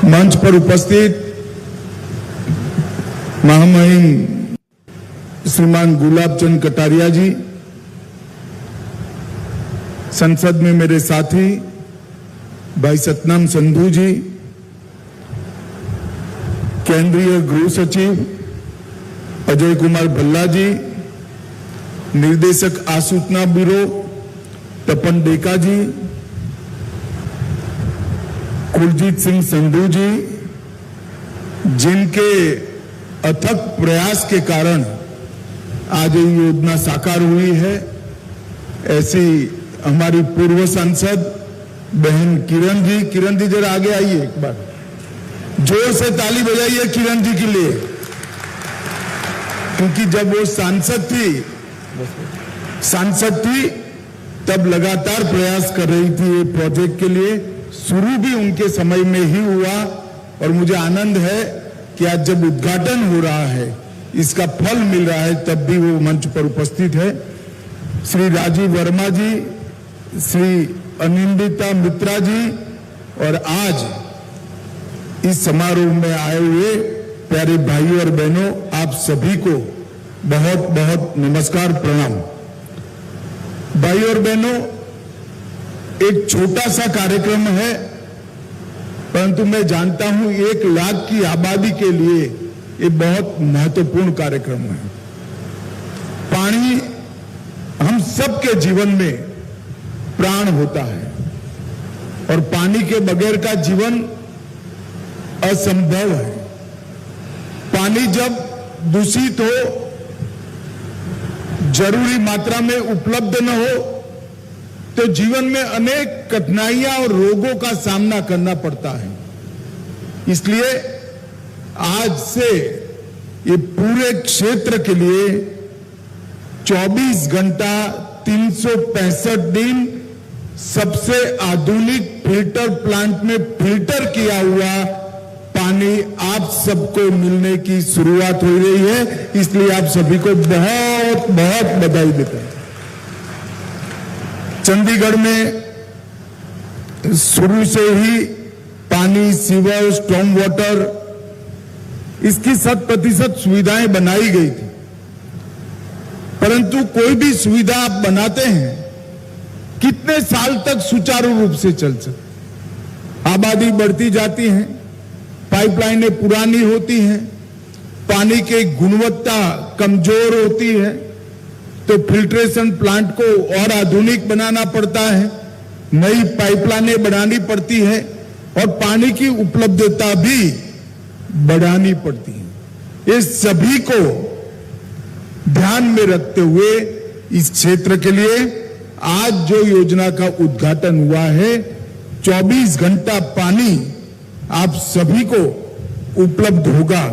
मंच पर उपस्थित महामहिम श्रीमान गुलाबचंद कटारिया जी, संसद में मेरे साथी भाई सतनाम संधू जी, केंद्रीय गृह सचिव अजय कुमार भल्ला जी, निर्देशक आसूचना ब्यूरो तपन डेका जी, कुलजीत सिंह संधू जी, जिनके अथक प्रयास के कारण आज ये योजना साकार हुई है, ऐसी हमारी पूर्व सांसद बहन किरण जी जरा आगे आइए, एक बार जोर से ताली बजाइए किरण जी के लिए, क्योंकि जब वो सांसद थी तब लगातार प्रयास कर रही थी ये प्रोजेक्ट के लिए। शुरू भी उनके समय में ही हुआ और मुझे आनंद है कि आज जब उद्घाटन हो रहा है, इसका फल मिल रहा है, तब भी वो मंच पर उपस्थित है। श्री राजीव वर्मा जी, श्री अनिंदिता मित्रा जी और आज इस समारोह में आए हुए प्यारे भाइयों और बहनों, आप सभी को बहुत बहुत नमस्कार, प्रणाम। भाइयों और बहनों, एक छोटा सा कार्यक्रम है, परंतु मैं जानता हूं 1 लाख की आबादी के लिए ये बहुत महत्वपूर्ण कार्यक्रम है। पानी हम सबके जीवन में प्राण होता है और पानी के बगैर का जीवन असंभव है। पानी जब दूषित हो, जरूरी मात्रा में उपलब्ध न हो, तो जीवन में अनेक कठिनाइयां और रोगों का सामना करना पड़ता है। इसलिए आज से ये पूरे क्षेत्र के लिए 24 घंटा 365 दिन सबसे आधुनिक फिल्टर प्लांट में फिल्टर किया हुआ पानी आप सबको मिलने की शुरुआत हो रही है। इसलिए आप सभी को बहुत बहुत बधाई देता हूं। चंडीगढ़ में शुरू से ही पानी, सीवर, स्टॉर्म वाटर, इसकी 100% सुविधाएं बनाई गई थी, परंतु कोई भी सुविधा आप बनाते हैं, कितने साल तक सुचारू रूप से चल सकती? आबादी बढ़ती जाती है, पाइपलाइनें पुरानी होती हैं, पानी की गुणवत्ता कमजोर होती है, तो फिल्ट्रेशन प्लांट को और आधुनिक बनाना पड़ता है, नई पाइपलाइनें बनानी पड़ती है और पानी की उपलब्धता भी बढ़ानी पड़ती है। ये सभी को ध्यान में रखते हुए इस क्षेत्र के लिए आज जो योजना का उद्घाटन हुआ है, 24 घंटा पानी आप सभी को उपलब्ध होगा।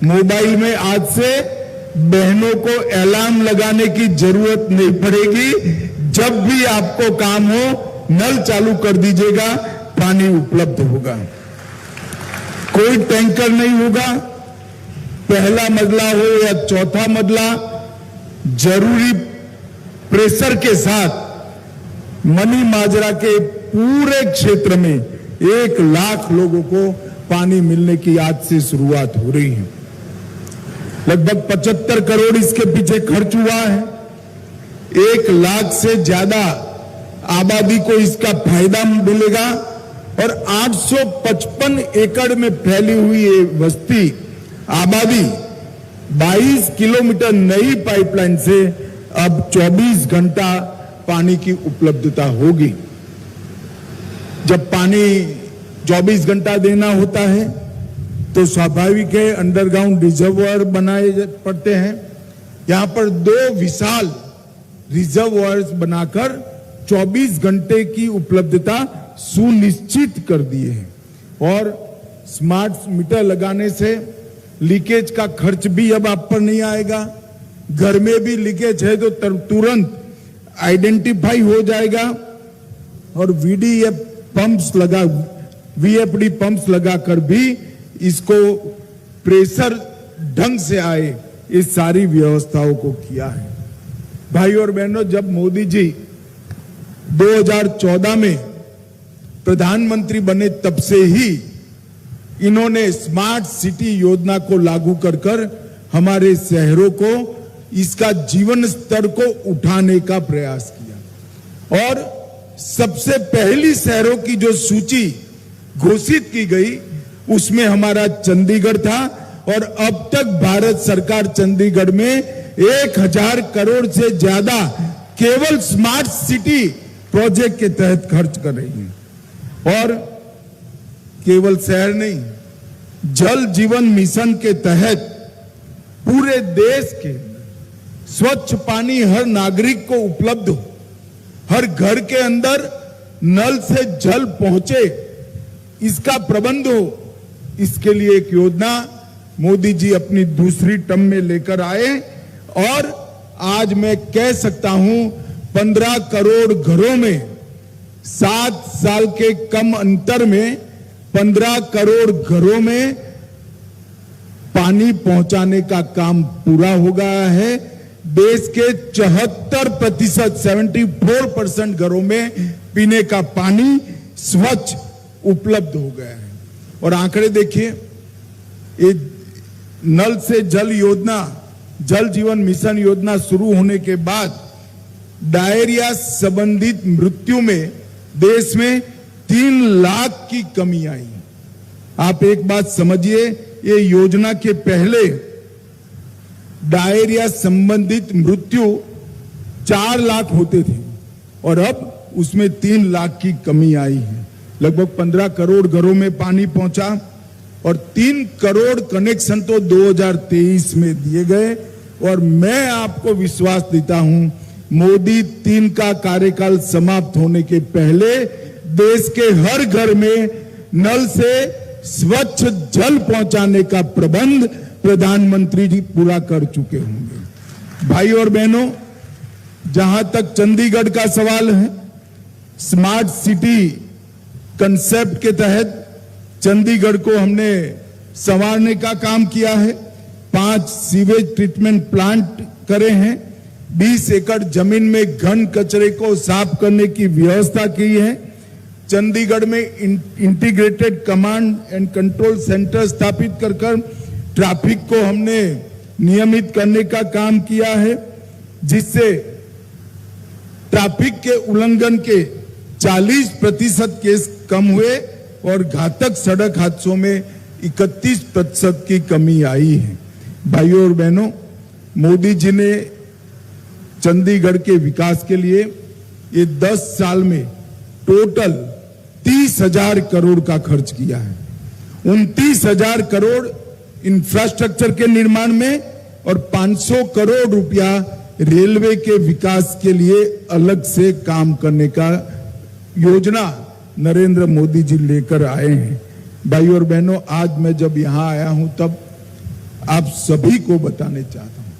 मोबाइल में आज से बहनों को अलार्म लगाने की जरूरत नहीं पड़ेगी। जब भी आपको काम हो, नल चालू कर दीजिएगा, पानी उपलब्ध होगा। कोई टैंकर नहीं होगा, पहला मंजिला हो या चौथा मंजिला, जरूरी प्रेशर के साथ मनी माजरा के पूरे क्षेत्र में 1 लाख लोगों को पानी मिलने की आज से शुरुआत हो रही है। लगभग 75 करोड़ इसके पीछे खर्च हुआ है। 1 लाख से ज्यादा आबादी को इसका फायदा मिलेगा और 855 एकड़ में फैली हुई ये बस्ती आबादी 22 किलोमीटर नई पाइपलाइन से अब 24 घंटा पानी की उपलब्धता होगी। जब पानी 24 घंटा देना होता है तो स्वाभाविक है अंडरग्राउंड रिजर्वायर बनाए पड़ते हैं। यहां पर 2 विशाल रिजर्वायर्स बनाकर 24 घंटे की उपलब्धता सुनिश्चित कर दिए हैं और स्मार्ट मीटर लगाने से लीकेज का खर्च भी अब आप पर नहीं आएगा। घर में भी लीकेज है तो तुरंत आइडेंटिफाई हो जाएगा और वीएफडी पंप्स लगाकर भी इसको प्रेशर ढंग से आए, इस सारी व्यवस्थाओं को किया है। भाइयों और बहनों, जब मोदी जी 2014 में प्रधानमंत्री बने तब से ही इन्होंने स्मार्ट सिटी योजना को लागू कर हमारे शहरों को, इसका जीवन स्तर को उठाने का प्रयास किया। और सबसे पहली शहरों की जो सूची घोषित की गई उसमें हमारा चंडीगढ़ था, और अब तक भारत सरकार चंडीगढ़ में 1000 करोड़ से ज्यादा केवल स्मार्ट सिटी प्रोजेक्ट के तहत खर्च कर रही है। और केवल शहर नहीं, जल जीवन मिशन के तहत पूरे देश के स्वच्छ पानी हर नागरिक को उपलब्ध हो, हर घर के अंदर नल से जल पहुंचे, इसका प्रबंध हो, इसके लिए एक योजना मोदी जी अपनी दूसरी टर्म में लेकर आए। और आज मैं कह सकता हूं 15 करोड़ घरों में 7 साल के कम अंतर में 15 करोड़ घरों में पानी पहुंचाने का काम पूरा हो गया है। देश के 74% 74% घरों में पीने का पानी स्वच्छ उपलब्ध हो गया है। और आंकड़े देखिए, ये नल से जल योजना, जल जीवन मिशन योजना शुरू होने के बाद डायरिया संबंधित मृत्यु में देश में 3 लाख की कमी आई। आप एक बात समझिए, ये योजना के पहले डायरिया संबंधित मृत्यु 4 लाख होते थे और अब उसमें 3 लाख की कमी आई है। लगभग 15 करोड़ घरों में पानी पहुंचा और 3 करोड़ कनेक्शन तो 2023 में दिए गए। और मैं आपको विश्वास देता हूं, मोदी 3 का कार्यकाल समाप्त होने के पहले देश के हर घर में नल से स्वच्छ जल पहुंचाने का प्रबंध प्रधानमंत्री जी पूरा कर चुके होंगे। भाई और बहनों, जहां तक चंडीगढ़ का सवाल है, स्मार्ट सिटी कंसेप्ट के तहत चंडीगढ़ को हमने संवारने का काम किया है। 5 सीवेज ट्रीटमेंट प्लांट करे हैं, 20 एकड़ जमीन में घन कचरे को साफ करने की व्यवस्था की है। चंडीगढ़ में integrated command and control centre स्थापित कर ट्रैफिक को हमने नियमित करने का काम किया है, जिससे ट्रैफिक के उल्लंघन के 40% केस कम हुए और घातक सड़क हादसों में 31% की कमी आई है। भाइयों और बहनों, मोदी जी ने चंडीगढ़ के विकास के लिए ये 10 साल में टोटल 30,000 करोड़ का खर्च किया है। 29,000 करोड़ इंफ्रास्ट्रक्चर के निर्माण में और 500 करोड़ रुपया रेलवे के विकास के लिए अलग से काम करने का योजना नरेंद्र मोदी जी लेकर आए हैं। भाइयों और बहनों, आज मैं जब यहां आया हूं तब आप सभी को बताने चाहता हूं,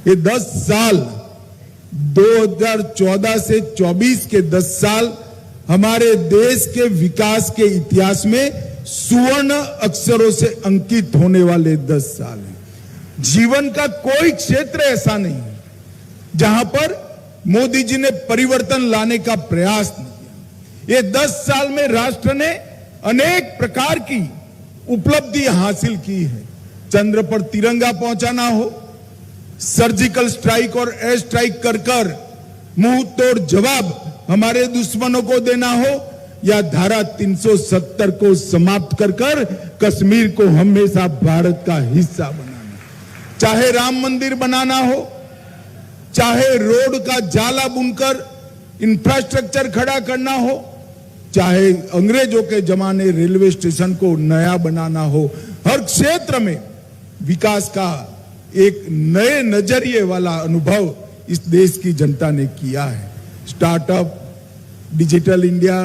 ये 10 साल 2014 से 24 के 10 साल हमारे देश के विकास के इतिहास में सुवर्ण अक्षरों से अंकित होने वाले 10 साल हैं। जीवन का कोई क्षेत्र ऐसा नहीं है जहां पर मोदी जी ने परिवर्तन लाने का प्रयास नहीं किया। ये 10 साल में राष्ट्र ने अनेक प्रकार की उपलब्धि हासिल की है। चंद्र पर तिरंगा पहुंचाना हो, सर्जिकल स्ट्राइक और एयर स्ट्राइक कर मुंह तोड़ जवाब हमारे दुश्मनों को देना हो, या धारा 370 को समाप्त कर कश्मीर को हमेशा भारत का हिस्सा बनाना, चाहे राम मंदिर बनाना हो, चाहे रोड का जाला बुनकर इंफ्रास्ट्रक्चर खड़ा करना हो, चाहे अंग्रेजों के जमाने रेलवे स्टेशन को नया बनाना हो, हर क्षेत्र में विकास का एक नए नजरिए वाला अनुभव इस देश की जनता ने किया है। स्टार्टअप, डिजिटल इंडिया,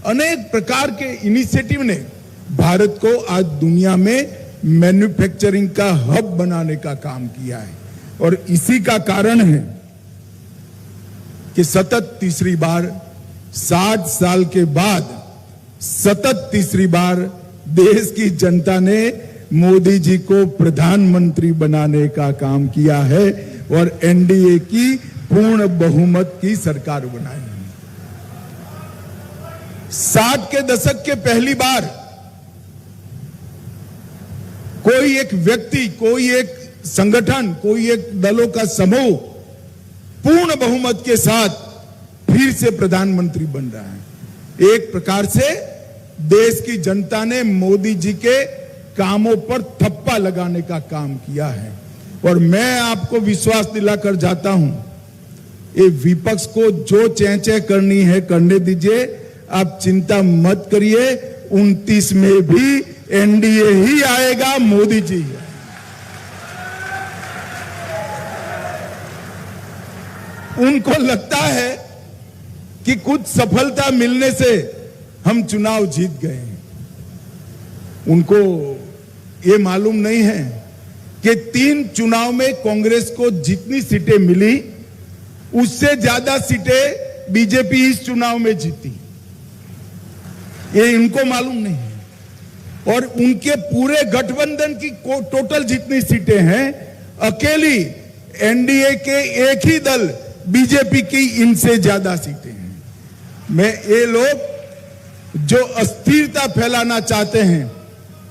अनेक प्रकार के इनिशिएटिव ने भारत को आज दुनिया में मैन्युफैक्चरिंग का हब बनाने का काम किया है। और इसी का कारण है कि सतत तीसरी बार 60 साल के बाद सतत तीसरी बार देश की जनता ने मोदी जी को प्रधानमंत्री बनाने का काम किया है और एनडीए की पूर्ण बहुमत की सरकार बनाई है। 60 के दशक के पहली बार कोई एक व्यक्ति, कोई एक संगठन, कोई एक दलों का समूह पूर्ण बहुमत के साथ फिर से प्रधानमंत्री बन रहा है। एक प्रकार से देश की जनता ने मोदी जी के कामों पर थप्पा लगाने का काम किया है। और मैं आपको विश्वास दिलाकर जाता हूं, ये विपक्ष को जो चेंचे करनी है करने दीजिए, आप चिंता मत करिए। 29 में भी एनडीए ही आएगा, मोदी जी। उनको लगता है कि कुछ सफलता मिलने से हम चुनाव जीत गए हैं। उनको ये मालूम नहीं है कि 3 चुनाव में कांग्रेस को जितनी सीटें मिली उससे ज्यादा सीटें बीजेपी इस चुनाव में जीती। ये इनको मालूम नहीं है। और उनके पूरे गठबंधन की टोटल जितनी सीटें हैं, अकेली एनडीए के एक ही दल बीजेपी की इनसे ज्यादा सीटें हैं। ये लोग जो अस्थिरता फैलाना चाहते हैं,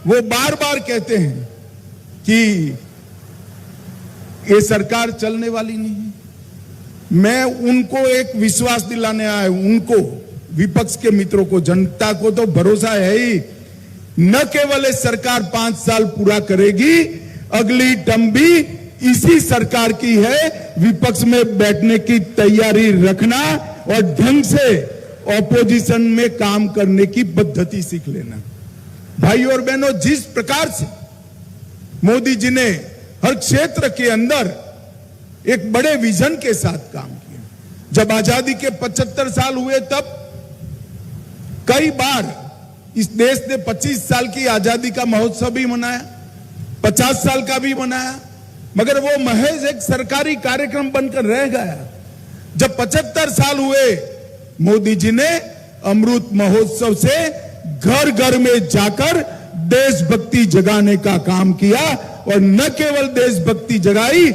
वो बार बार कहते हैं कि ये सरकार चलने वाली नहीं है। मैं उनको एक विश्वास दिलाने आया हूं, उनको, विपक्ष के मित्रों को, जनता को तो भरोसा है ही, न केवल ये सरकार 5 साल पूरा करेगी, अगली टर्म भी इसी सरकार की है। विपक्ष में बैठने की तैयारी रखना और ढंग से ऑपोजिशन में काम करने की पद्धति सीख लेना। भाई और बहनों, जिस प्रकार से मोदी जी ने हर क्षेत्र के अंदर एक बड़े विजन के साथ काम किया। जब आजादी के 75 साल हुए तब कई बार इस देश ने 25 साल की आजादी का महोत्सव भी मनाया, 50 साल का भी मनाया, मगर वो महज एक सरकारी कार्यक्रम बनकर रह गया। जब 75 साल हुए, मोदी जी ने अमृत महोत्सव से घर घर में जाकर देशभक्ति जगाने का काम किया। और न केवल देशभक्ति जगाई,